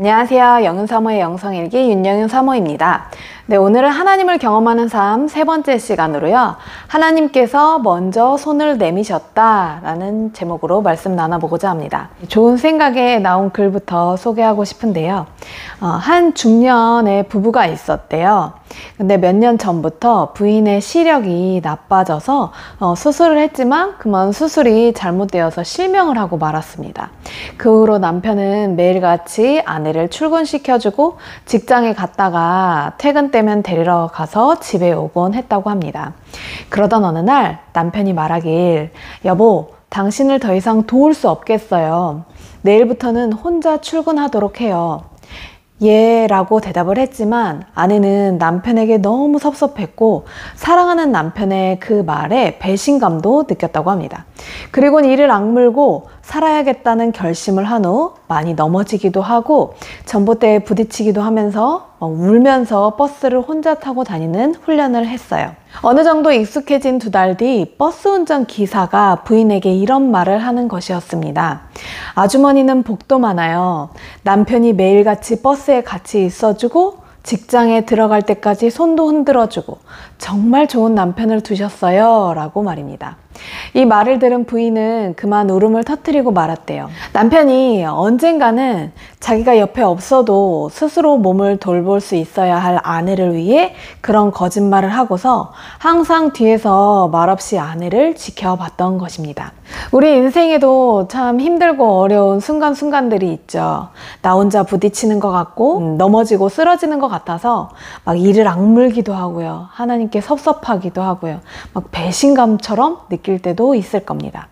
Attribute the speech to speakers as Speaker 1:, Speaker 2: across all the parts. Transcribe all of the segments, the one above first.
Speaker 1: 안녕하세요. 영윤사모의 영성일기 윤영윤 사모입니다. 네, 오늘은 하나님을 경험하는 삶 세 번째 시간으로요. 하나님께서 먼저 손을 내미셨다 라는 제목으로 말씀 나눠보고자 합니다. 좋은 생각에 나온 글부터 소개하고 싶은데요. 한 중년의 부부가 있었대요. 근데 몇 년 전부터 부인의 시력이 나빠져서 수술을 했지만 그만 수술이 잘못되어서 실명을 하고 말았습니다. 그 후로 남편은 매일같이 아내를 출근시켜주고 직장에 갔다가 퇴근 때면 데리러 가서 집에 오곤 했다고 합니다. 그러던 어느 날 남편이 말하길, 여보, 당신을 더 이상 도울 수 없겠어요. 내일부터는 혼자 출근하도록 해요. 예 라고 대답을 했지만 아내는 남편에게 너무 섭섭했고 사랑하는 남편의 그 말에 배신감도 느꼈다고 합니다. 그리고는 이를 악물고 살아야겠다는 결심을 한 후 많이 넘어지기도 하고 전봇대에 부딪히기도 하면서 울면서 버스를 혼자 타고 다니는 훈련을 했어요. 어느 정도 익숙해진 2달 뒤 버스 운전 기사가 부인에게 이런 말을 하는 것이었습니다. 아주머니는 복도 많아요. 남편이 매일같이 버스에 같이 있어주고 직장에 들어갈 때까지 손도 흔들어주고 정말 좋은 남편을 두셨어요 라고 말입니다. 이 말을 들은 부인은 그만 울음을 터뜨리고 말았대요. 남편이 언젠가는 자기가 옆에 없어도 스스로 몸을 돌볼 수 있어야 할 아내를 위해 그런 거짓말을 하고서 항상 뒤에서 말없이 아내를 지켜봤던 것입니다. 우리 인생에도 참 힘들고 어려운 순간순간들이 있죠. 나 혼자 부딪히는 것 같고 넘어지고 쓰러지는 것 같아서 막 이를 악물기도 하고요. 하나님께 섭섭하기도 하고요. 막 배신감처럼 느낄 때도 있을 겁니다.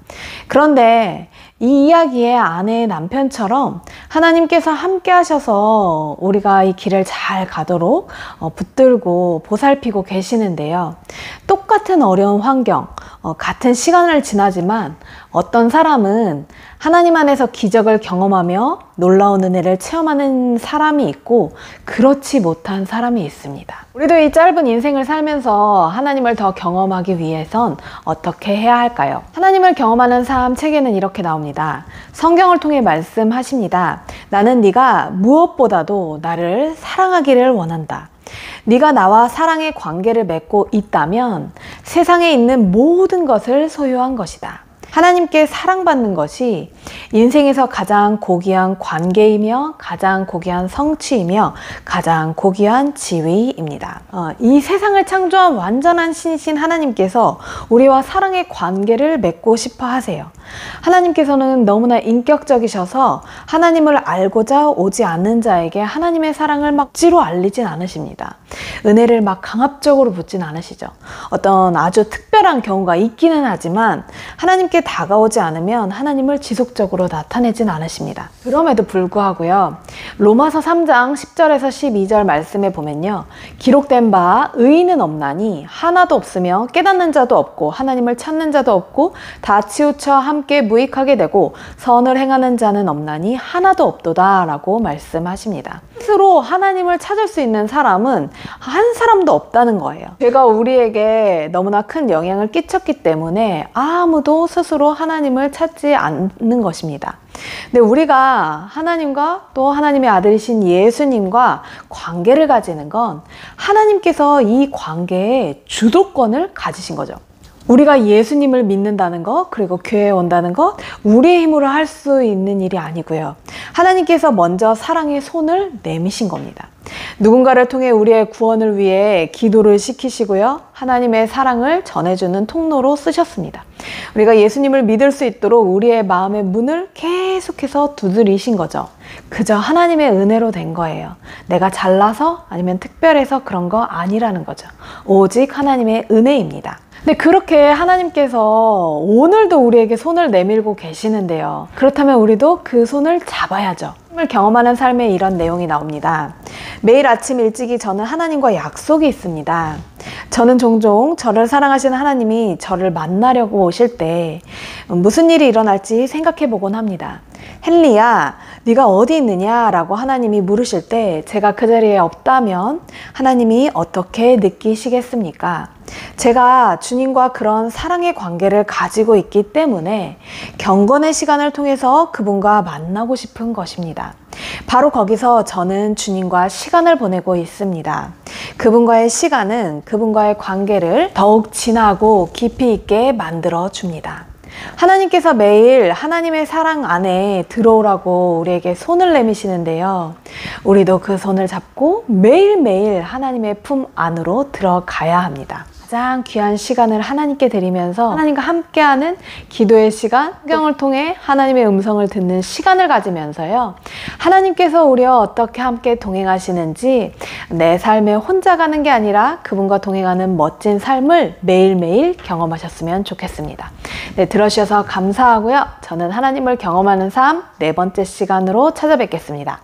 Speaker 1: 그런데 이 이야기의 아내의 남편처럼 하나님께서 함께 하셔서 우리가 이 길을 잘 가도록 붙들고 보살피고 계시는데요. 똑같은 어려운 환경, 같은 시간을 지나지만 어떤 사람은 하나님 안에서 기적을 경험하며 놀라운 은혜를 체험하는 사람이 있고 그렇지 못한 사람이 있습니다. 우리도 이 짧은 인생을 살면서 하나님을 더 경험하기 위해선 어떻게 해야 할까요? 하나님을 경험하는 삶 책에는 이렇게 나옵니다. 성경을 통해 말씀하십니다. 나는 네가 무엇보다도 나를 사랑하기를 원한다. 네가 나와 사랑의 관계를 맺고 있다면 세상에 있는 모든 것을 소유한 것이다. 하나님께 사랑받는 것이 인생에서 가장 고귀한 관계이며 가장 고귀한 성취이며 가장 고귀한 지위입니다. 이 세상을 창조한 완전한 신이신 하나님께서 우리와 사랑의 관계를 맺고 싶어 하세요. 하나님께서는 너무나 인격적이셔서 하나님을 알고자 오지 않는 자에게 하나님의 사랑을 막 억지로 알리진 않으십니다. 은혜를 막 강압적으로 붓진 않으시죠. 어떤 아주 특별한 경우가 있기는 하지만 하나님께 다가오지 않으면 하나님을 지속적으로 나타내진 않으십니다. 그럼에도 불구하고요. 로마서 3장 10절에서 12절 말씀에 보면요. 기록된 바 의인은 없나니 하나도 없으며 깨닫는 자도 없고 하나님을 찾는 자도 없고 다 치우쳐 함께 무익하게 되고 선을 행하는 자는 없나니 하나도 없도다 라고 말씀하십니다. 스스로 하나님을 찾을 수 있는 사람은 한 사람도 없다는 거예요. 죄가 우리에게 너무나 큰 영향을 끼쳤기 때문에 아무도 스스로 하나님을 찾지 않는 것입니다. 근데 우리가 하나님과 또 하나님의 아들이신 예수님과 관계를 가지는 건 하나님께서 이 관계에 주도권을 가지신 거죠. 우리가 예수님을 믿는다는 것, 그리고 교회에 온다는 것, 우리의 힘으로 할 수 있는 일이 아니고요. 하나님께서 먼저 사랑의 손을 내미신 겁니다. 누군가를 통해 우리의 구원을 위해 기도를 시키시고요. 하나님의 사랑을 전해주는 통로로 쓰셨습니다. 우리가 예수님을 믿을 수 있도록 우리의 마음의 문을 계속해서 두드리신 거죠. 그저 하나님의 은혜로 된 거예요. 내가 잘나서 아니면 특별해서 그런 거 아니라는 거죠. 오직 하나님의 은혜입니다. 근데 그렇게 하나님께서 오늘도 우리에게 손을 내밀고 계시는데요. 그렇다면 우리도 그 손을 잡아야죠. 하나님을 경험하는 삶에 이런 내용이 나옵니다. 매일 아침 일찍이 저는 하나님과 약속이 있습니다. 저는 종종 저를 사랑하시는 하나님이 저를 만나려고 오실 때 무슨 일이 일어날지 생각해 보곤 합니다. 헨리야, 네가 어디 있느냐라고 하나님이 물으실 때 제가 그 자리에 없다면 하나님이 어떻게 느끼시겠습니까? 제가 주님과 그런 사랑의 관계를 가지고 있기 때문에 경건의 시간을 통해서 그분과 만나고 싶은 것입니다. 바로 거기서 저는 주님과 시간을 보내고 있습니다. 그분과의 시간은 그분과의 관계를 더욱 진하고 깊이 있게 만들어 줍니다. 하나님께서 매일 하나님의 사랑 안에 들어오라고 우리에게 손을 내미시는데요. 우리도 그 손을 잡고 매일매일 하나님의 품 안으로 들어가야 합니다. 가장 귀한 시간을 하나님께 드리면서 하나님과 함께하는 기도의 시간, 성경을 통해 하나님의 음성을 듣는 시간을 가지면서요. 하나님께서 우리와 어떻게 함께 동행하시는지 내 삶에 혼자 가는 게 아니라 그분과 동행하는 멋진 삶을 매일매일 경험하셨으면 좋겠습니다. 네, 들어주셔서 감사하고요. 저는 하나님을 경험하는 삶 4번째 시간으로 찾아뵙겠습니다.